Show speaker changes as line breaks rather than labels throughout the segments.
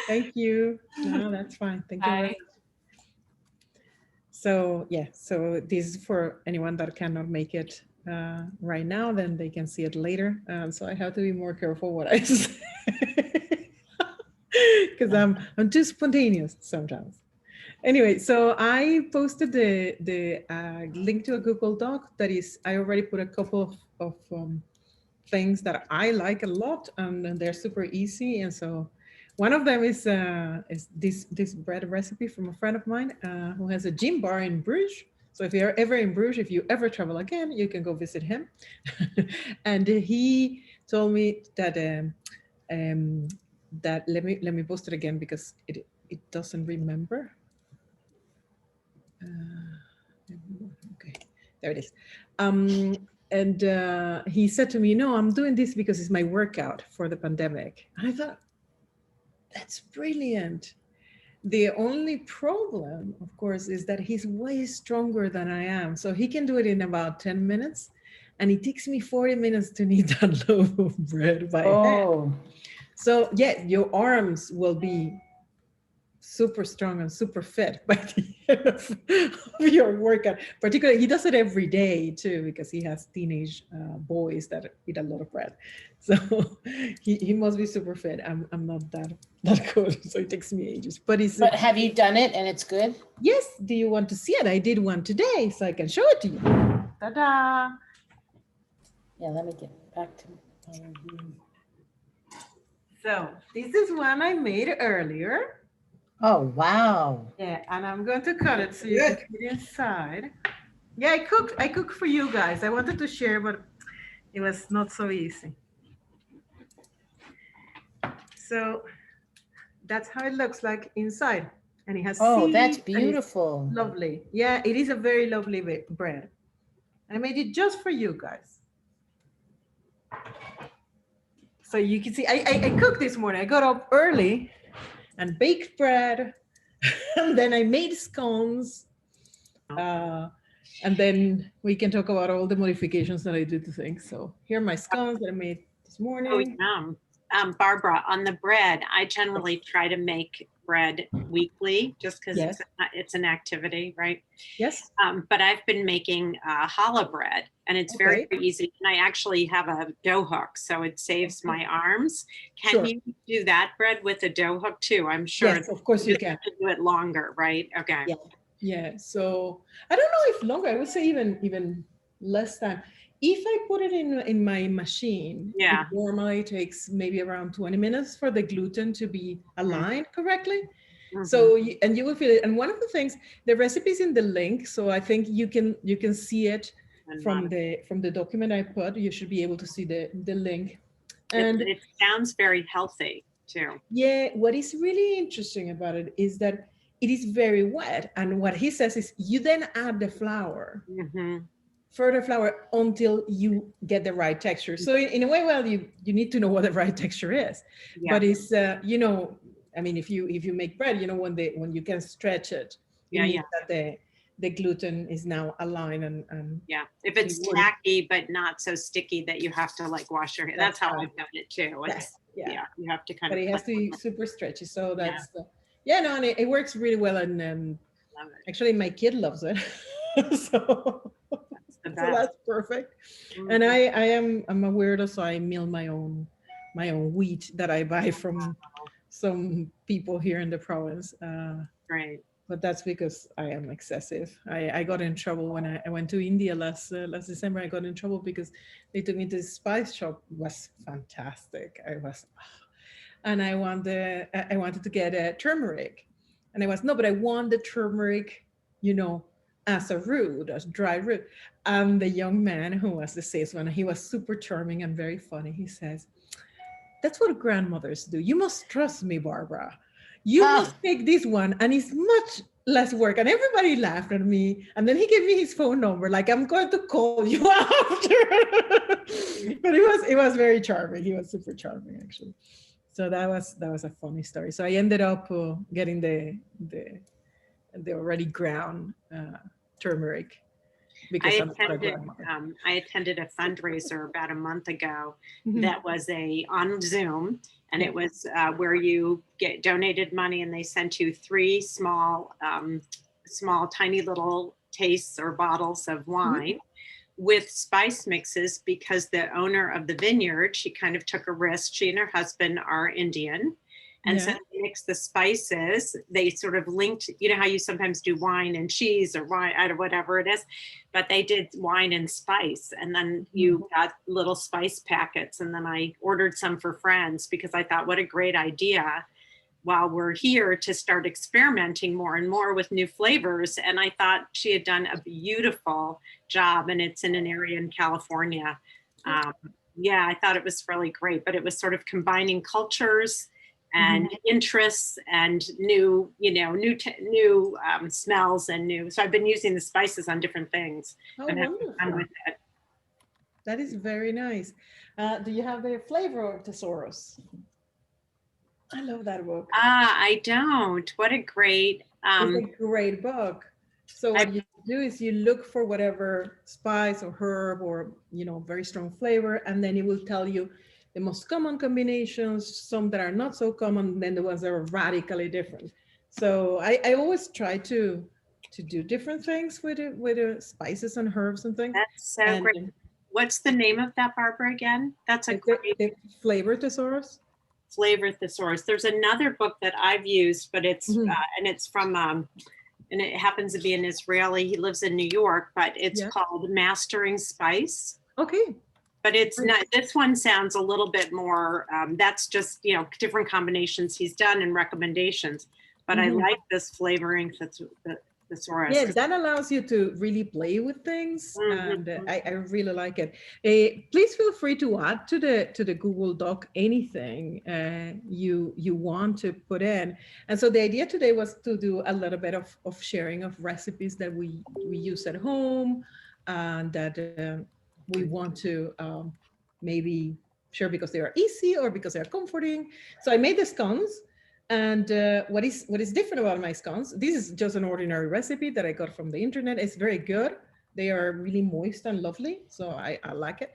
Thank you. No, that's fine. Thank you very
Bye.
much. So yeah, so this is for anyone that cannot make it right now, then they can see it later. So I have to be more careful what I say because I'm too spontaneous sometimes. Anyway, so I posted the link to a Google Doc that is I already put a couple of things that I like a lot, and they're super easy. And so one of them is this bread recipe from a friend of mine who has a gym bar in Bruges. So if you're ever in Bruges, if you ever travel again, you can go visit him. And he told me um, that let me post it again because it doesn't remember. Okay, there it is. And he said to me, "No, I'm doing this because it's my workout for the pandemic." And I thought, that's brilliant. The only problem, of course, is that he's way stronger than I am. So he can do it in about 10 minutes. And it takes me 40 minutes to knead that loaf of bread by hand.
Oh,
So, yeah, your arms will be super strong and super fit by the end of your workout. Particularly, he does it every day too because he has teenage boys that eat a lot of bread. So he must be super fit. I'm not that good, so it takes me ages. But it's
but have you done it and it's good?
yes. Do you want to see it? I did one today, so I can show it to you. Ta-da!
Yeah, let me get back to my review.
So this is one I made earlier.
Oh, wow.
Yeah, and I'm going to cut it so you can see it inside. Yeah, I cooked for you guys. I wanted to share, but it was not so easy. So that's how it looks like inside. And it has
Oh, that's
seeds and it's
beautiful.
lovely. Yeah, it is a very lovely bread. I made it just for you guys. So you can see, I cooked this morning. I got up early and baked bread. And then I made scones. Uh, and then we can talk about all the modifications that I did to things. So here are my scones that I made this
Oh,
morning.
yum. Barbara, on the bread, I generally try to make bread weekly just because
Yes.
it's an activity, right?
Yes.
But I've been making challah bread, and it's very
Okay.
easy. And I actually have a dough hook, so it saves my arms. Can
Sure.
you do that bread with a dough hook too? I'm sure
Yes, of course you
just
can.
to do it longer, right? Okay.
Yeah. Yeah. So I don't know if longer. I would say even less time. If I put it in my machine, it
Yeah.
normally takes maybe around 20 minutes for the gluten to be aligned correctly.
Mm-hmm.
So and you will feel it. And one of the things, the recipe is in the link, so I think you can see it
And
from the document I put. You should be able to see the link.
it,
And
it sounds very healthy too.
yeah, what is really interesting about it is that it is very wet. And what he says is you then add the flour,
Mm-hmm.
further flour until you get the right texture. So in a way, well, you need to know what the right texture is.
Yeah.
But it's I mean, if you make bread, when you can stretch it, it
Yeah.
means
Yeah.
that the gluten is now aligned and
Yeah. If
so
it's
you wouldn't.
tacky but not so sticky that you have to like wash your hands. That's
That's
how
right.
I've done it too.
Yes,
It's
yeah.
yeah, you have to kind
But
of
it
play
has to be
with it.
super stretchy. So
Yeah,
yeah, no, and it works really well. And
love it.
actually, my kid loves it. so
That's the
so
best.
that's perfect. And
Mhm.
I'm a weirdo, so I mill my own wheat that I buy from some people here in the province.
Great.
But that's because I am excessive. I got in trouble when I went to India last December. I got in trouble because they took me to this spice shop. It was fantastic. And I wanted to get a turmeric, and I was no, but I want the turmeric, you know, as a root, as dry root. And the young man who was the salesman, he was super charming and very funny. He says, "That's what grandmothers do. You must trust me, Barbara. You
Huh.
must take this one, and it's much less work." And everybody laughed at me. And then he gave me his phone number, like, "I'm going to call you after." But it was very charming. He was super charming, actually. So that was a funny story. So I ended up getting the already ground turmeric because
I
I'm not a
attended
grandmother.
I attended a fundraiser about a month ago
Mhm.
that was a on Zoom, And it was where you get donated money and they sent you 3 small, tiny little tastes or bottles of wine with spice mixes, because the owner of the vineyard, she kind of took a risk. She and her husband are Indian. And so they mixed the spices. They sort of linked, you know how you sometimes do wine and cheese or wine, or whatever it is, but they did wine and spice. And then you got little spice packets. And then I ordered some for friends because I thought, what a great idea while we're here to start experimenting more and more with new flavors. And I thought she had done a beautiful job, and it's in an area in California. Yeah, I thought it was really great, but it was sort of combining cultures and interests and new, smells and new. So I've been using the spices on different things.
Oh,
and having fun
wonderful.
with it.
That is very nice. Do you have the flavor thesaurus? I love that book.
I don't. What a great.
It's a great book. So what you do is you look for whatever spice or herb or, very strong flavor, and then it will tell you the most common combinations, some that are not so common, then the ones that are radically different. So I always try to do different things with the spices and herbs and things.
That's so great. What's the name of that, Barbara, again? That's a great.
The flavor thesaurus.
Flavor thesaurus. There's another book that I've used, but it's and it's from and it happens to be an Israeli. He lives in New York, but it's called Mastering Spice.
Okay.
But it's not. This one sounds a little bit more. That's just different combinations he's done and recommendations. But I like this flavoring thesaurus.
Yeah, that allows you to really play with things, and I really like it. Please feel free to add to the Google Doc anything you want to put in. And so the idea today was to do a little bit of sharing of recipes that we use at home, and that we want to maybe share because they are easy or because they are comforting. So I made the scones. And what is different about my scones, this is just an ordinary recipe that I got from the internet. It's very good. They are really moist and lovely. So I like it.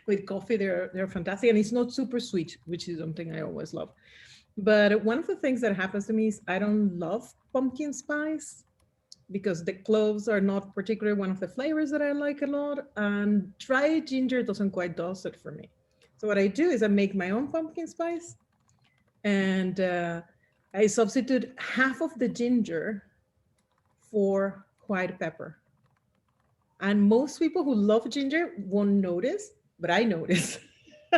With coffee, they're fantastic. And it's not super sweet, which is something I always love. But one of the things that happens to me is I don't love pumpkin spice because the cloves are not particularly one of the flavors that I like a lot. And dried ginger doesn't quite does it for me. So what I do is I make my own pumpkin spice. And I substitute half of the ginger for white pepper. And most people who love ginger won't notice, but I notice.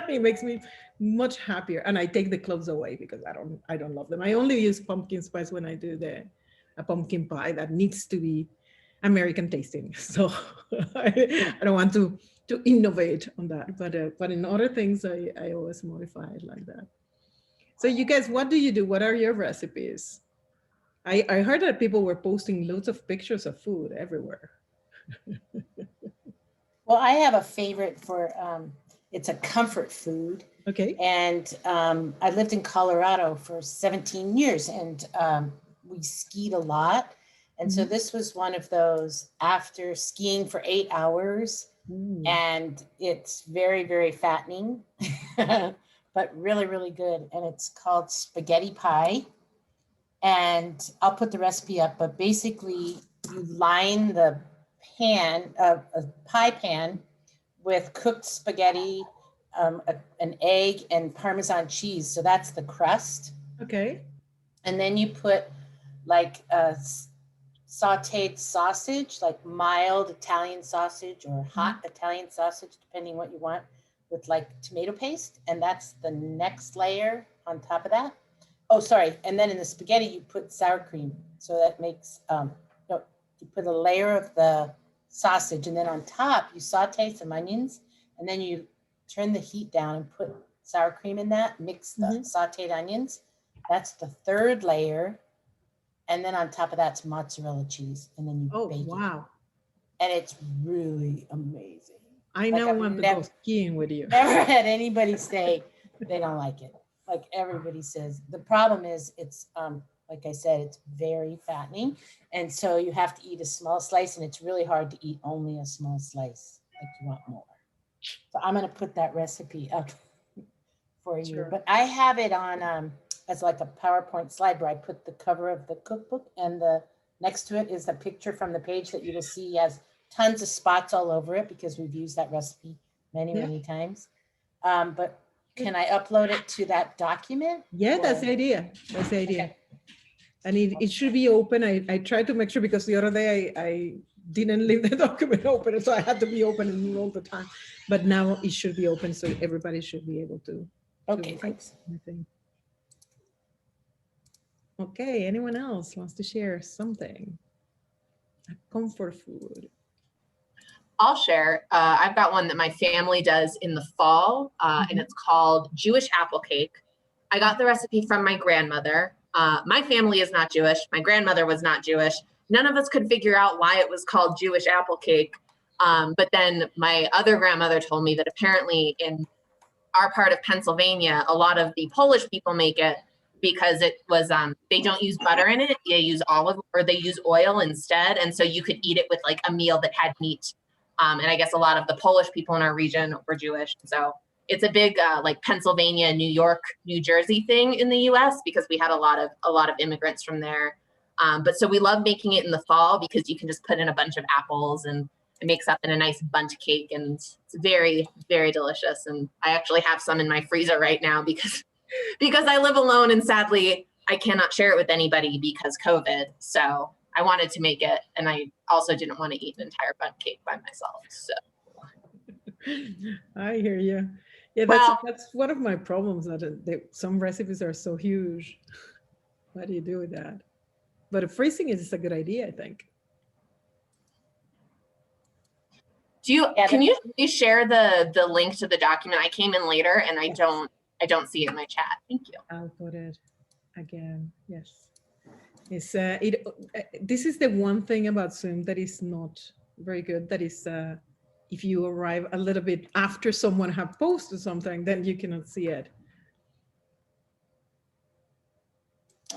It makes me much happier. And I take the cloves away because I don't love them. I only use pumpkin spice when I do a pumpkin pie that needs to be American tasting. So I don't want to innovate on that. But in other things, I always modify it like that. So you guys, what do you do? What are your recipes? I heard that people were posting loads of pictures of food everywhere.
Well, I have a favorite for, it's a comfort food.
Okay.
And I lived in Colorado for 17 years and we skied a lot. And so this was one of those after skiing for 8 hours. And it's very, very fattening. But really, really good. And it's called spaghetti pie. And I'll put the recipe up, but basically you line the pan, a pie pan with cooked spaghetti, an egg and Parmesan cheese. So that's the crust.
Okay.
And then you put like a sauteed sausage, like mild Italian sausage or hot Italian sausage, depending what you want, with like tomato paste, and that's the next layer on top of that. Oh, sorry. And then in the spaghetti, you put sour cream. So that makes, you put a layer of the sausage, and then on top, you saute some onions, and then you turn the heat down and put sour cream in that, mix the sauteed onions. That's the third layer. And then on top of that's mozzarella cheese, and then you bake it. Wow. And it's really amazing.
I now want to go skiing with you.
Never had anybody say they don't like it. Like everybody says. The problem is it's, like I said, it's very fattening. And so you have to eat a small slice, and it's really hard to eat only a small slice. Like you want more. So I'm going to put that recipe up for you.
Sure.
But I have it on as like a PowerPoint slide where I put the cover of the cookbook, and the next to it is a picture from the page that you will see has tons of spots all over it because we've used that recipe many times. But can I upload it to that document?
Yeah, that's the idea. That's the idea. And it should be open. I tried to make sure because the other day I didn't leave the document open, so I had to be open all the time. But now it should be open, so everybody should be able to.
Okay, thanks.
Okay, anyone else wants to share something? A comfort food.
I'll share. I've got one that my family does in the fall, and it's called Jewish apple cake. I got the recipe from my grandmother. My family is not Jewish. My grandmother was not Jewish. None of us could figure out why it was called Jewish apple cake. But then my other grandmother told me that apparently in our part of Pennsylvania, a lot of the Polish people make it because it was, they don't use butter in it. They use olive, or they use oil instead. And so you could eat it with like a meal that had meat. And I guess a lot of the Polish people in our region were Jewish. So it's a big like Pennsylvania, New York, New Jersey thing in the US because we had a lot of immigrants from there. But so we love making it in the fall because you can just put in a bunch of apples and it makes up in a nice bundt cake, and it's very, very delicious. And I actually have some in my freezer right now because I live alone and sadly I cannot share it with anybody because COVID. So I wanted to make it, and I also didn't want to eat an entire bundt cake by myself. So
I hear you. Yeah, that's one of my problems. That some recipes are so huge. What do you do with that? But freezing is a good idea, I think.
Can you share the link to the document? I came in later and I don't see it in my chat. Thank you.
I'll put it again. Yes. It's this is the one thing about Zoom that is not very good. That is if you arrive a little bit after someone have posted something, then you cannot see it.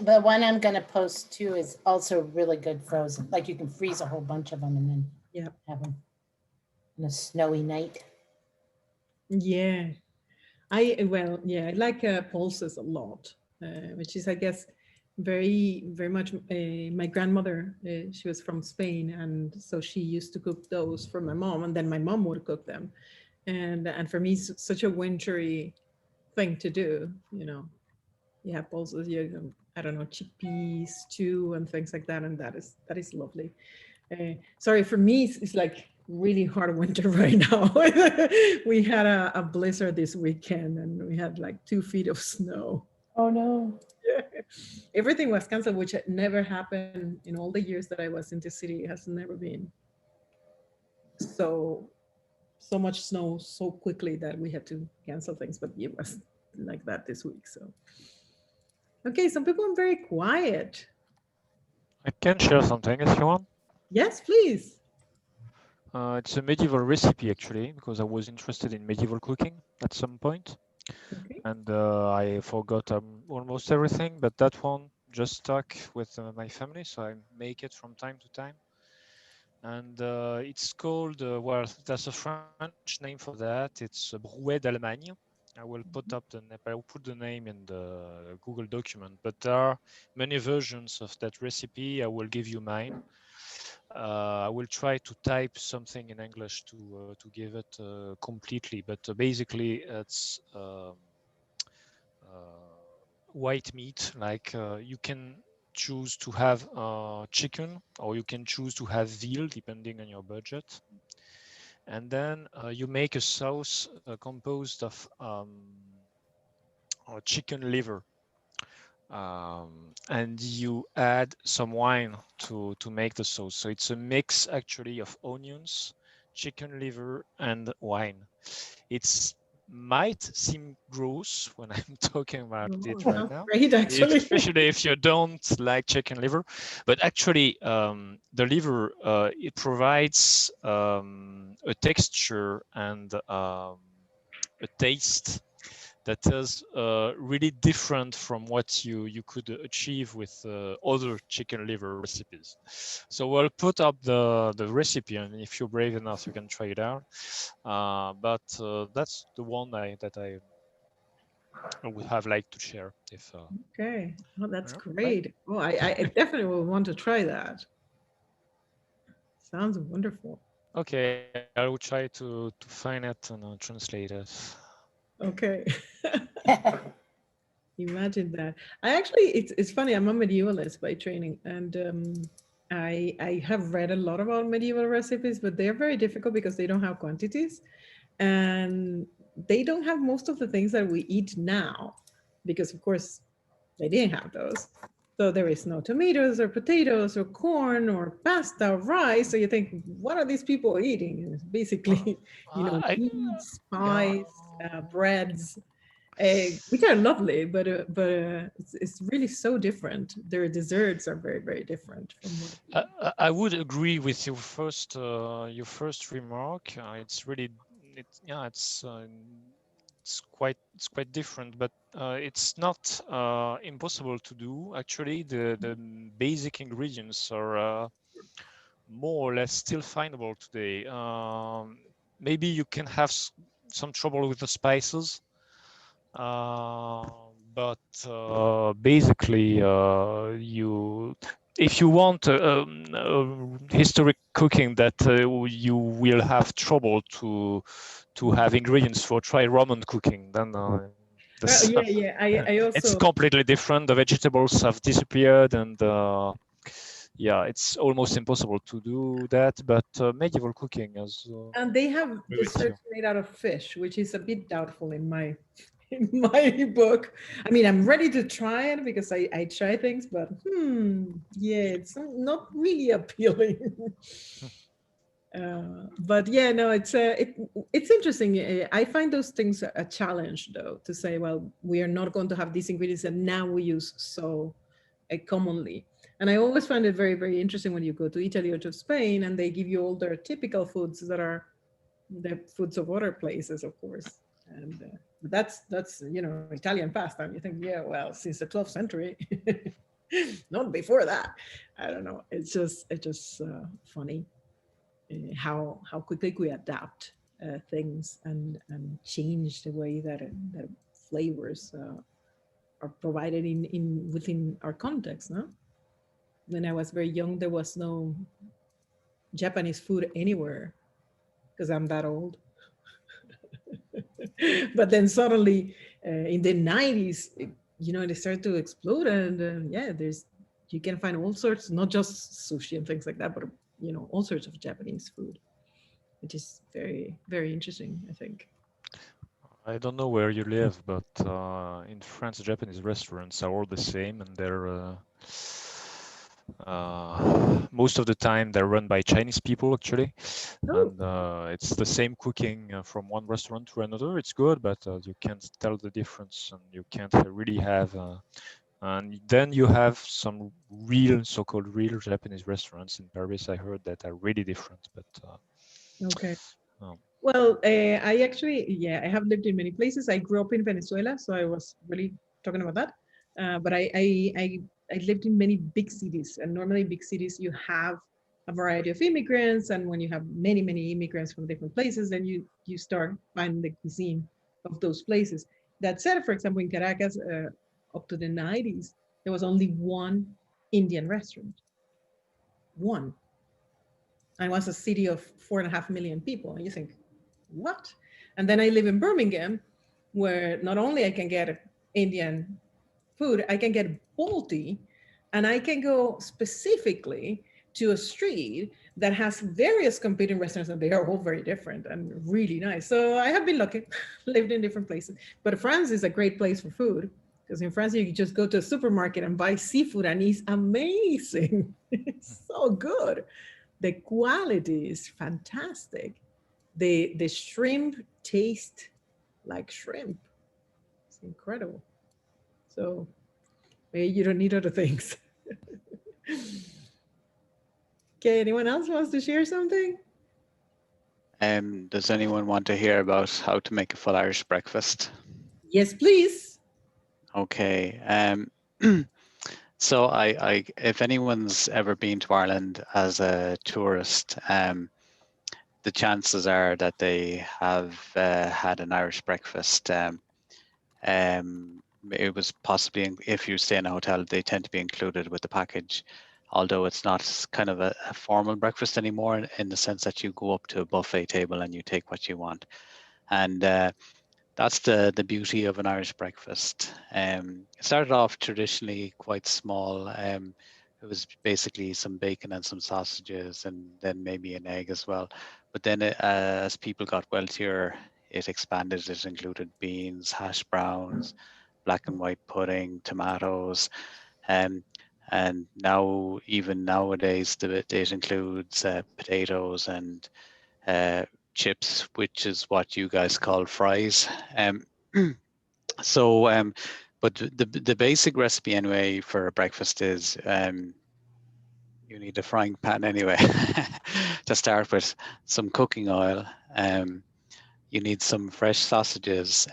The one I'm going to post too is also really good frozen. Like you can freeze a whole bunch of them and then have them on a snowy night.
Yeah, I like pulses a lot, which is, I guess, very, very much my grandmother. She was from Spain, and so she used to cook those for my mom, and then my mom would cook them. And for me, it's such a wintry thing to do, you know. You have pulses, I don't know, chickpeas, stew, and things like that, and that is lovely. Sorry, for me, it's like really hard winter right now. We had a blizzard this weekend, and we had like 2 feet of snow.
Oh no.
Yeah. Everything was canceled, which had never happened in all the years that I was in the city. It has never been so much snow so quickly that we had to cancel things, but it was like that this week. So okay, some people are very quiet.
I can share something if you want.
Yes, please.
It's a medieval recipe, actually, because I was interested in medieval cooking at some point.
Okay.
And I forgot almost everything, but that one just stuck with my family, so I make it from time to time. And it's called, well, there's a French name for that. It's Brouet d'Allemagne. I will put the name in the Google document, but there are many versions of that recipe. I will give you mine. I will try to type something in English to give it completely, but basically it's white meat. Like you can choose to have chicken, or you can choose to have veal, depending on your budget. And then you make a sauce composed of chicken liver. And you add some wine to make the sauce. So it's a mix actually of onions, chicken liver, and wine. It might seem gross when I'm talking about it right now,
Great, actually.
especially if you don't like chicken liver. But actually, the liver it provides a texture and a taste that is really different from what you could achieve with other chicken liver recipes. So we'll put up the recipe, and if you're brave enough, you can try it out. But that's the one that I I would have liked to share if.
Okay. Oh, that's
Yeah,
great. Oh, I definitely will want to try that. Sounds wonderful.
okay, I will try to find it and translate it.
Okay. Imagine that. I actually, it's funny. I'm a medievalist by training, and I have read a lot about medieval recipes, but they're very difficult because they don't have quantities, and they don't have most of the things that we eat now, because of course they didn't have those. So there is no tomatoes or potatoes or corn or pasta or rice. So you think, what are these people eating? And it's basically,
I
meats,
yeah.
pies, breads, which are lovely, but it's really so different. Their desserts are very very different from what.
I would agree with your first remark. It's really yeah it's quite different, but it's not impossible to do. Actually, the basic ingredients are more or less still findable today. Maybe you can have some trouble with the spices, but basically, if you want historic cooking that you will have trouble to have ingredients for, try Roman cooking. Then
Yeah. I
it's
also.
completely different. The vegetables have disappeared, and yeah, it's almost impossible to do that. But medieval cooking is.
And they have
Agree with you.
desserts made out of fish, which is a bit doubtful in my in my book. I mean, I'm ready to try it because I try things, but yeah, it's not really appealing. But yeah, no, it's interesting. I find those things a challenge, though, to say, well, we are not going to have these ingredients that now we use so commonly. And I always find it very, very interesting when you go to Italy or to Spain and they give you all their typical foods that are the foods of other places, of course. And that's Italian pasta. And you think, yeah, well, since the 12th century, not before that. I don't know. It's just funny how quickly we adapt things and change the way that flavors are provided in within our context. No, when I was very young, there was no Japanese food anywhere because I'm that old. But then suddenly, in the 90s, they started to explode, and yeah, you can find all sorts, not just sushi and things like that, but all sorts of Japanese food, which is very very interesting, I think.
I don't know where you live, but in France, Japanese restaurants are all the same, and they're most of the time they're run by Chinese people actually,
Oh,
and it's the same cooking from one restaurant to another. It's good, but you can't tell the difference, and you can't really have. And then you have some real, so-called real Japanese restaurants in Paris. I heard that are really different, but.
okay.
Um,
Well, I actually, yeah, I have lived in many places. I grew up in Venezuela, so I was really talking about that. But I lived in many big cities, and normally in big cities you have a variety of immigrants, and when you have many many immigrants from different places, then you start finding the cuisine of those places. That said, for example, in Caracas, up to the 90s, there was only one Indian restaurant, one, and it was a city of 4.5 million people, and you think, what? And then I live in Birmingham, where not only I can get Indian food, I can get Balti, and I can go specifically to a street that has various competing restaurants, and they are all very different and really nice. So I have been lucky, lived in different places. But France is a great place for food because in France you can just go to a supermarket and buy seafood, and it's amazing. It's so good. The quality is fantastic. The shrimp taste like shrimp. It's incredible. So you don't need other things. Okay, anyone else wants to share something?
Does anyone want to hear about how to make a full Irish breakfast?
Yes, please.
Okay. So if anyone's ever been to Ireland as a tourist, the chances are that they have had an Irish breakfast. it was possibly, if you stay in a hotel, they tend to be included with the package, although it's not kind of a formal breakfast anymore in the sense that you go up to a buffet table and you take what you want. And that's the beauty of an Irish breakfast. It started off traditionally quite small. It was basically some bacon and some sausages, and then maybe an egg as well. But then as people got wealthier, it expanded. It included beans, hash browns, black and white pudding, tomatoes, and now, even nowadays, it includes potatoes and chips, which is what you guys call fries. So, but the basic recipe anyway for a breakfast is you need a frying pan anyway to start with, some cooking oil. You need some fresh sausages.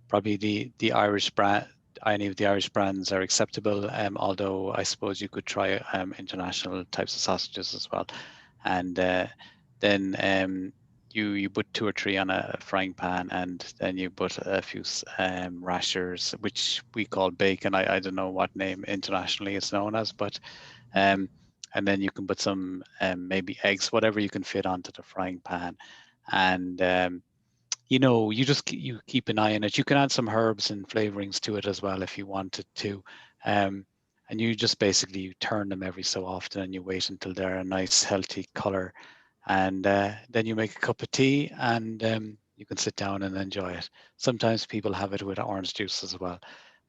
Probably the Irish brand, any of the Irish brands are acceptable. Although I suppose you could try international types of sausages as well. And then you put 2 or 3 on a frying pan, and then you put a few rashers, which we call bacon. I don't know what name internationally it's known as, but and then you can put some maybe eggs, whatever you can fit onto the frying pan. And you keep an eye on it. You can add some herbs and flavorings to it as well if you wanted to. And you just basically turn them every so often, and you wait until they're a nice healthy color. And then you make a cup of tea, and you can sit down and enjoy it. Sometimes people have it with orange juice as well.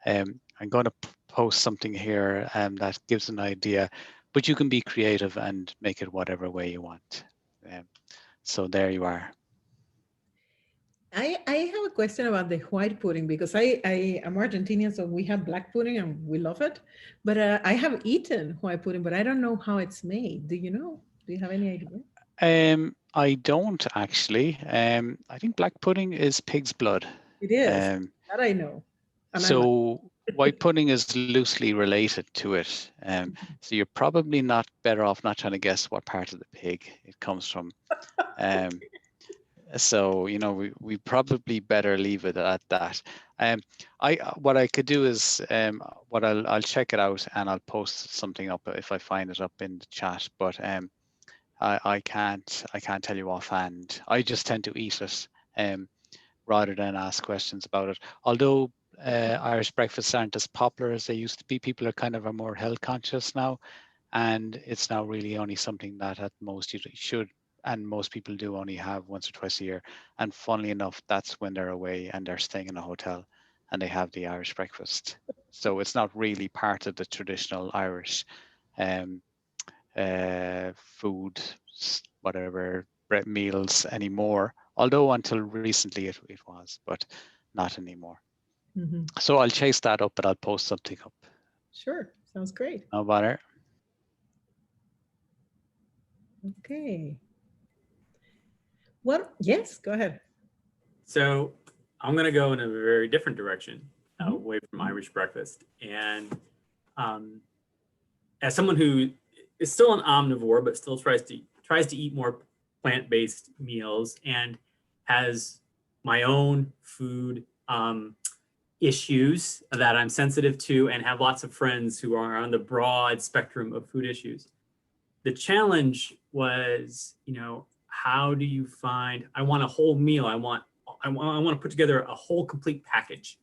I'm going to post something here that gives an idea, but you can be creative and make it whatever way you want. So there you are.
I have a question about the white pudding, because I am Argentinian, so we have black pudding and we love it. But I have eaten white pudding, but I don't know how it's made. Do you know? Do you have any idea?
I don't actually. I think black pudding is pig's blood.
It is. That I know. And
so white pudding is loosely related to it. So you're probably not better off not trying to guess what part of the pig it comes from. So we probably better leave it at that. What I could do is I'll check it out, and I'll post something up if I find it up in the chat. But I can't tell you offhand. I just tend to eat it rather than ask questions about it. Although Irish breakfasts aren't as popular as they used to be. People are kind of more health conscious now, and it's now really only something that at most you should, and most people do, only have once or twice a year. And funnily enough, that's when they're away and they're staying in a hotel and they have the Irish breakfast. So it's not really part of the traditional Irish food, whatever, meals anymore. Although until recently it was, but not anymore.
Mm-hmm.
So I'll chase that up, but I'll post something up.
Sure, sounds great.
No bother.
Okay. Well, yes, go ahead.
So I'm going to go in a very different direction, away from Irish breakfast. And as someone who is still an omnivore, but still tries to eat more plant-based meals, and has my own food issues that I'm sensitive to, and have lots of friends who are on the broad spectrum of food issues. The challenge was, how do you find, I want a whole meal. I want to put together a whole complete package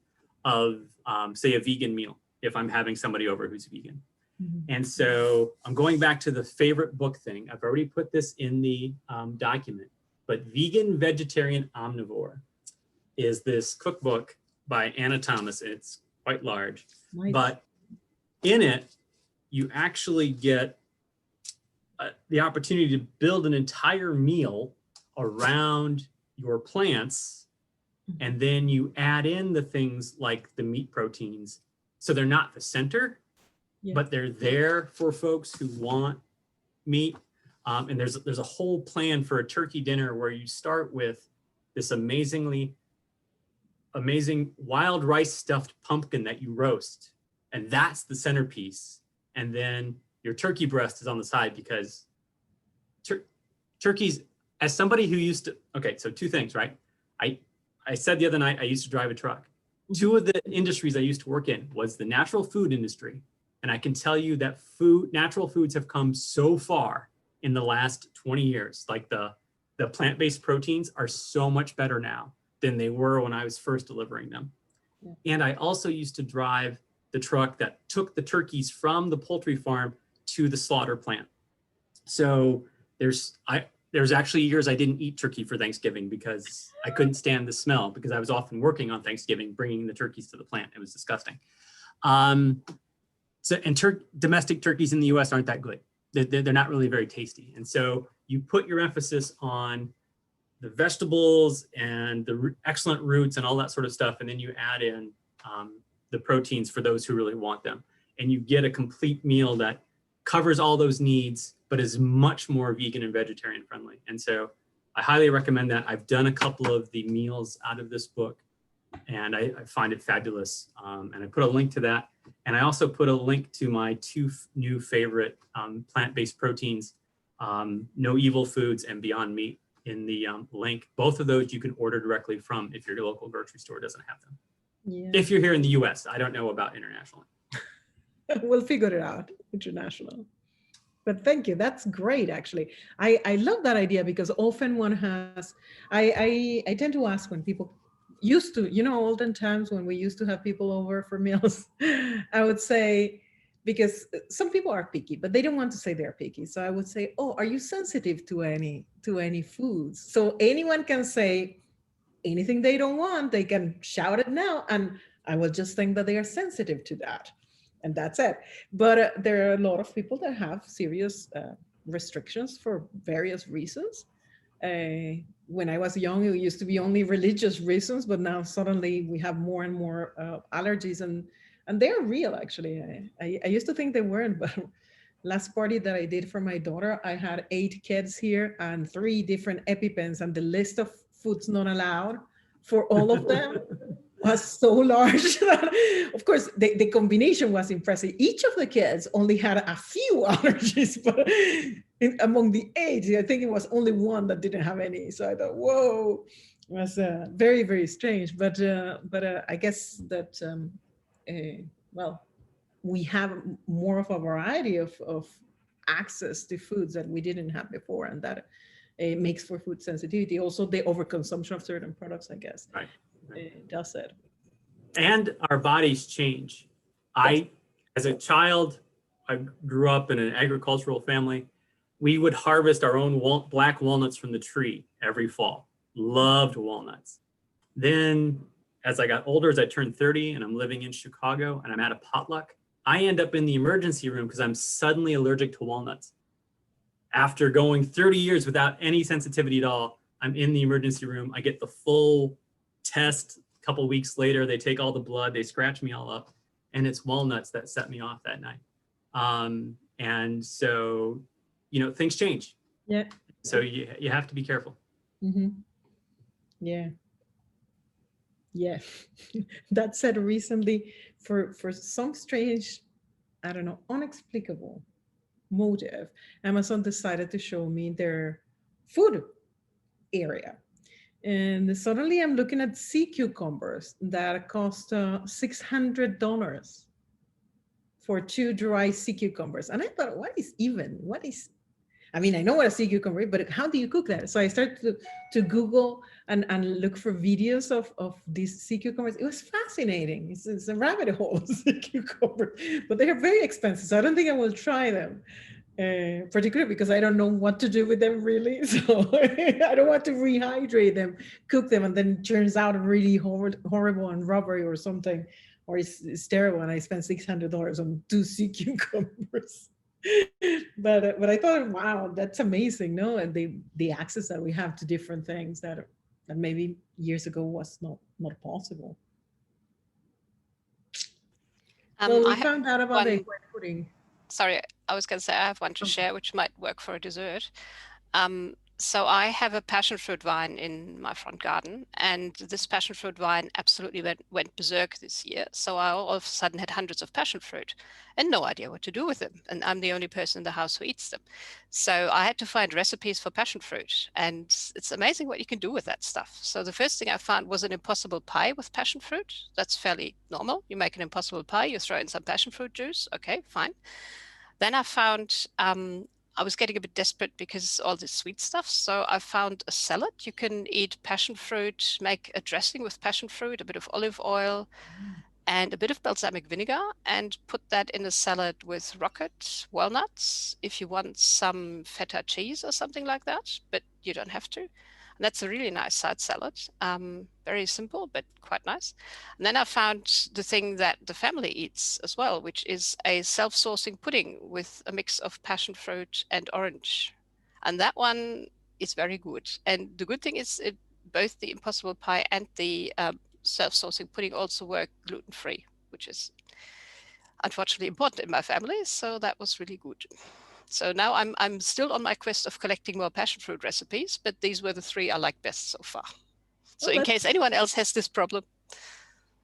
of, say, a vegan meal if I'm having somebody over who's vegan. Mm-hmm. And so I'm going back to the favorite book thing. I've already put this in the document, but Vegan Vegetarian Omnivore is this cookbook by Anna Thomas. It's quite large, nice. But in it, you actually get the opportunity to build an entire meal around your plants, and then you add in the things like the meat proteins. So they're not the center, but they're there for folks who want meat. And there's a whole plan for a turkey dinner where you start with this amazing wild rice stuffed pumpkin that you roast, and that's the centerpiece. And then your turkey breast is on the side, because turkeys, as somebody who used to, okay, so 2 things, right? I said the other night, I used to drive a truck. Two of the industries I used to work in was the natural food industry. And I can tell you that natural foods have come so far in the last 20 years. Like the plant-based proteins are so much better now than they were when I was first delivering them. Yeah. And I also used to drive the truck that took the turkeys from the poultry farm to the slaughter plant. So there's actually years I didn't eat turkey for Thanksgiving because I couldn't stand the smell, because I was often working on Thanksgiving, bringing the turkeys to the plant. It was disgusting. Domestic turkeys in the US aren't that good. They're not really very tasty. And so you put your emphasis on the vegetables and the excellent roots and all that sort of stuff. And then you add in the proteins for those who really want them. And you get a complete meal that covers all those needs, but is much more vegan and vegetarian friendly. And so I highly recommend that. I've done a couple of the meals out of this book, and I find it fabulous. And I put a link to that. And I also put a link to my two new favorite plant-based proteins, No Evil Foods and Beyond Meat, in the link. Both of those you can order directly from if your local grocery store doesn't have them. Yeah. If you're here in the US, I don't know about internationally.
We'll figure it out, international. But thank you, that's great, actually. I love that idea, because often one has, I tend to ask when people used to, olden times when we used to have people over for meals, I would say, because some people are picky, but they don't want to say they're picky. So I would say, oh, are you sensitive to any foods? So anyone can say anything they don't want, they can shout it now, and I will just think that they are sensitive to that. And that's it. But there are a lot of people that have serious restrictions for various reasons. When I was young, it used to be only religious reasons, but now suddenly we have more and more allergies, and they're real, actually. I used to think they weren't, but last party that I did for my daughter, I had 8 kids here and 3 different EpiPens, and the list of foods not allowed for all of them was so large that, of course, the combination was impressive. Each of the kids only had a few allergies, but among the 8, I think it was only 1 that didn't have any. So I thought, whoa, it was very, very strange. But I guess that, well, we have more of a variety of access to foods that we didn't have before, and that it makes for food sensitivity. Also, the overconsumption of certain products, I guess.
Right.
Does it.
And our bodies change. As a child, I grew up in an agricultural family. We would harvest our own black walnuts from the tree every fall. Loved walnuts. Then as I got older, as I turned 30 and I'm living in Chicago and I'm at a potluck, I end up in the emergency room because I'm suddenly allergic to walnuts. After going 30 years without any sensitivity at all, I'm in the emergency room. I get the full test. A couple of weeks later, they take all the blood, they scratch me all up, and it's walnuts that set me off that night. And so, things change.
Yeah.
So you have to be careful.
Mm-hmm. Yeah. Yeah. That said, recently, for some strange, I don't know, inexplicable motive, Amazon decided to show me their food area. And suddenly I'm looking at sea cucumbers that cost $600 for 2 dry sea cucumbers. And I thought, I know what a sea cucumber is, but how do you cook that? So I started to Google and look for videos of these sea cucumbers. It was fascinating. It's a rabbit hole, sea cucumber, but they are very expensive. So I don't think I will try them. Particularly because I don't know what to do with them, really. So I don't want to rehydrate them, cook them, and then it turns out really horrible and rubbery or something, or it's terrible, and I spent $600 on 2 sea cucumbers. But I thought, wow, that's amazing, no? And the access that we have to different things that maybe years ago was not possible. Well, we found out about the egg pudding.
Sorry, I was going to say I have one to share, which might work for a dessert. So I have a passion fruit vine in my front garden, and this passion fruit vine absolutely went berserk this year. So I all of a sudden had hundreds of passion fruit and no idea what to do with them. And I'm the only person in the house who eats them. So I had to find recipes for passion fruit, and it's amazing what you can do with that stuff. So the first thing I found was an impossible pie with passion fruit. That's fairly normal. You make an impossible pie, you throw in some passion fruit juice. Okay, fine. Then I found I was getting a bit desperate because all this sweet stuff. So I found a salad. You can eat passion fruit, make a dressing with passion fruit, a bit of olive oil, and a bit of balsamic vinegar, and put that in a salad with rocket walnuts if you want some feta cheese or something like that, but you don't have to. And that's a really nice side salad. Very simple, but quite nice. And then I found the thing that the family eats as well, which is a self-sourcing pudding with a mix of passion fruit and orange. And that one is very good. And the good thing is both the impossible pie and the self-sourcing pudding also work gluten-free, which is unfortunately important in my family. So that was really good. So now I'm still on my quest of collecting more passion fruit recipes, but these were the 3 I like best so far. So in case anyone else has this problem.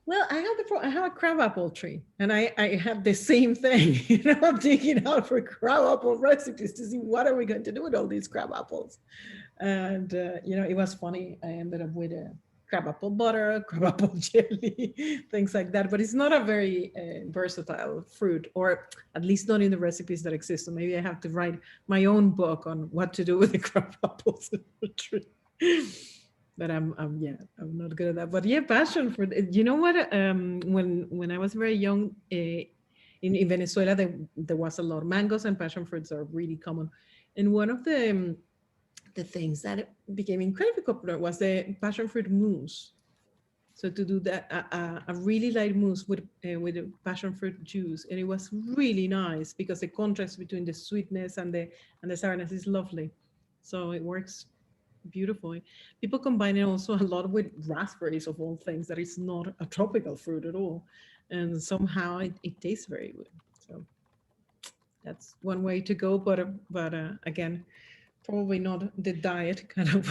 Well, I have a crabapple tree, and I have the same thing. I'm digging out for crabapple recipes to see what are we going to do with all these crabapples. And it was funny. I ended up with a crabapple butter, crabapple jelly, things like that. But it's not a very versatile fruit, or at least not in the recipes that exist. So maybe I have to write my own book on what to do with the crabapples in the tree. But I'm not good at that. But yeah, passion fruit. You know what? When I was very young, in Venezuela, there was a lot. Mangoes and passion fruits are really common. And one of the things that became incredibly popular was the passion fruit mousse. So to do that, a really light mousse with the passion fruit juice, and it was really nice because the contrast between the sweetness and the sourness is lovely. So it works beautifully. People combine it also a lot with raspberries of all things. That is not a tropical fruit at all, and somehow it tastes very good. So that's one way to go. But again, probably not the diet kind of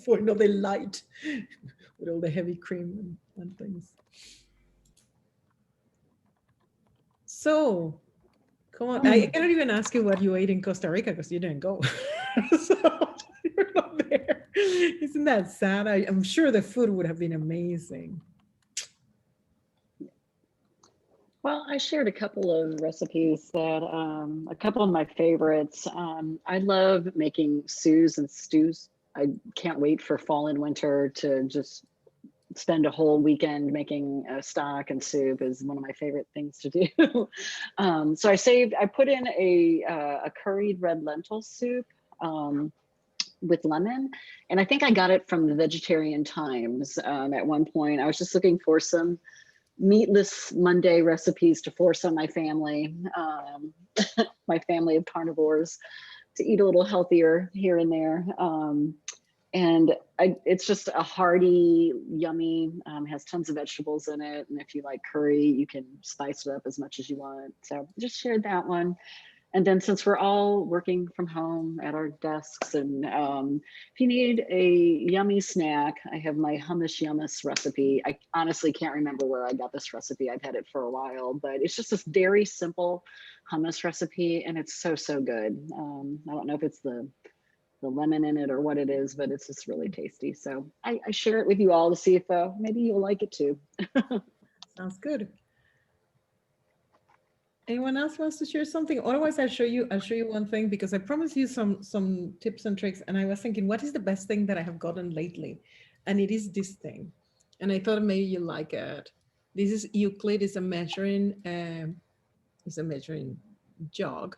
for the light with all the heavy cream and things. So come on, I cannot even ask you what you ate in Costa Rica because you didn't go. So you're not there. Isn't that sad? I'm sure the food would have been amazing.
Well, I shared a couple of recipes that, a couple of my favorites. I love making stews and stews. I can't wait for fall and winter to just spend a whole weekend making a stock and soup is one of my favorite things to do. So I put in a curried red lentil soup with lemon. And I think I got it from the Vegetarian Times at one point. I was just looking for some meatless Monday recipes to force on my family, my family of carnivores, to eat a little healthier here and there. And it's just a hearty, yummy, has tons of vegetables in it. And if you like curry, you can spice it up as much as you want. So just shared that one. And then since we're all working from home at our desks, and if you need a yummy snack, I have my hummus yummus recipe. I honestly can't remember where I got this recipe. I've had it for a while, but it's just this very simple hummus recipe, and it's so good. I don't know if it's the lemon in it or what it is, but it's just really tasty. So I share it with you all to see if maybe you'll like it too.
Sounds good. Anyone else wants to share something? Otherwise, I'll show you one thing, because I promised you some tips and tricks. And I was thinking, what is the best thing that I have gotten lately? And it is this thing. And I thought maybe you like it. This is Euclid. It's a measuring jug,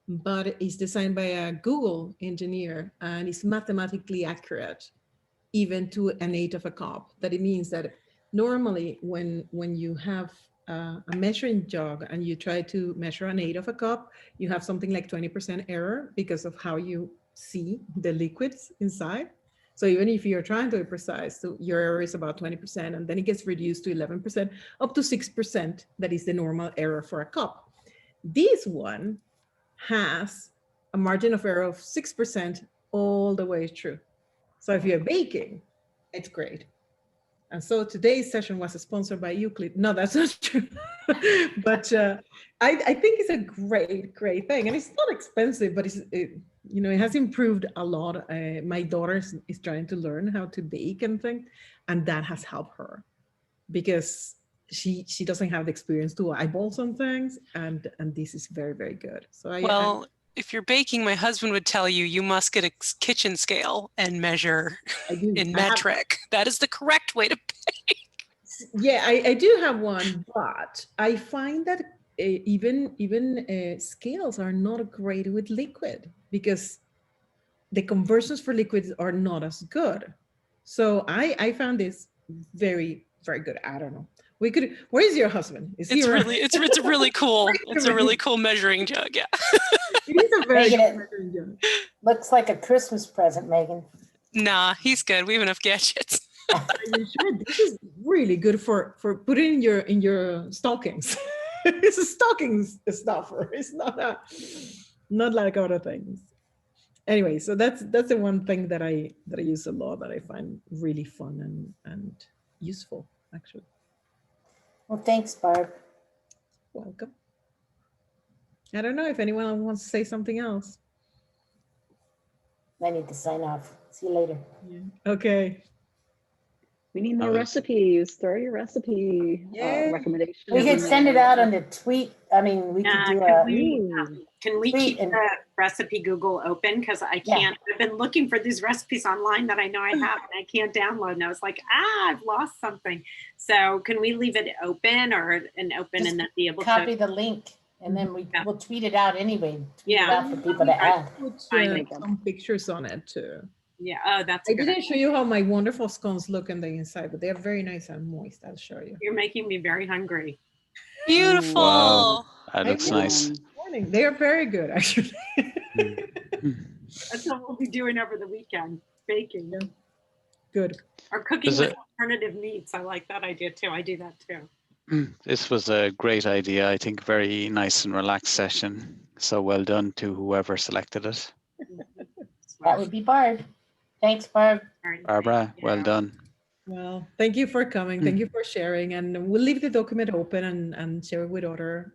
but it's designed by a Google engineer, and it's mathematically accurate, even to an eighth of a cup. That it means that normally when you have a measuring jug and you try to measure an eighth of a cup, you have something like 20% error because of how you see the liquids inside. So even if you're trying to be precise, so your error is about 20%, and then it gets reduced to 11%, up to 6%. That is the normal error for a cup. This one has a margin of error of 6% all the way through. So if you're baking, it's great. And so today's session was sponsored by Euclid. No, that's not true. But I think it's a great thing. And it's not expensive, but it has improved a lot. My daughter is trying to learn how to bake and things, and that has helped her because she doesn't have the experience to eyeball some things, and this is very good. So
well, if you're baking, my husband would tell you, you must get a kitchen scale and measure in metric. That is the correct way to bake.
Yeah, I do have one, but I find that even scales are not great with liquid because the conversions for liquids are not as good. So I found this very good. I don't know. Where is your husband? Is he around?
It's really cool. It's a really cool measuring jug. Yeah.
It is a very
Megan,
good measuring jug.
Looks like a Christmas present, Megan.
Nah, he's good. We have enough gadgets.
Are you sure? This is really good for putting in your stockings. It's a stocking stuffer. It's not like other things. Anyway, so that's the one thing that I use a lot that I find really fun and useful actually.
Well, thanks, Barb.
Welcome. I don't know if anyone wants to say something else.
I need to sign off. See you later.
Yeah. Okay.
We need more recipes. Throw your recipe
Yay.
recommendations.
We could send it out on the tweet. I mean, we could do a.
Can we
tweet
keep
and-
the recipe Google open? Because I can't, I've been looking for these recipes online that I know I have and I can't download. And I was like, I've lost something. So can we leave it open and
Just
then be able
copy
to?
the link and then we'll tweet it out anyway. Tweet
Yeah.
it out for people to add.
Put
Fine.
some pictures on it too.
Yeah, oh, that's
I
good.
didn't show you how my wonderful scones look on the inside, but they're very nice and moist. I'll show you.
You're making me very hungry.
Beautiful.
Wow. That looks
I
nice.
Morning. They are very good, actually.
That's what we'll be doing over the weekend, baking.
Yeah. Good.
Or cooking
Is
with
it-
alternative meats. I like that idea too. I do that too.
This was a great idea. I think very nice and relaxed session. So well done to whoever selected it.
That would be Barb. Thanks, Barb.
Barbara, well done.
Well, thank you for coming. Thank you for sharing. And we'll leave the document open and share it with other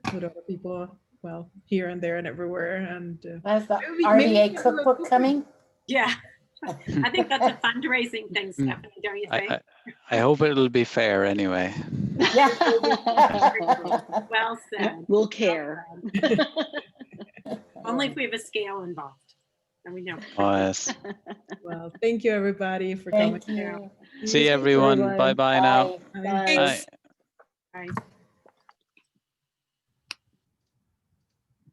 people, well, here and there and everywhere. And
That's the
maybe
RDA
we can do a
cookbook
cookie.
coming.
Yeah. I think that's a fundraising thing, Stephanie, don't you think?
I hope it'll be fair anyway.
Yeah.
Well said.
We'll care.
Only if we have a scale involved. Then we know.
Oh, yes.
Well, thank you everybody for coming.
Thank you.
See everyone.
everyone.
Bye bye now.
Bye.
Bye.
Thanks.
Bye.
Bye.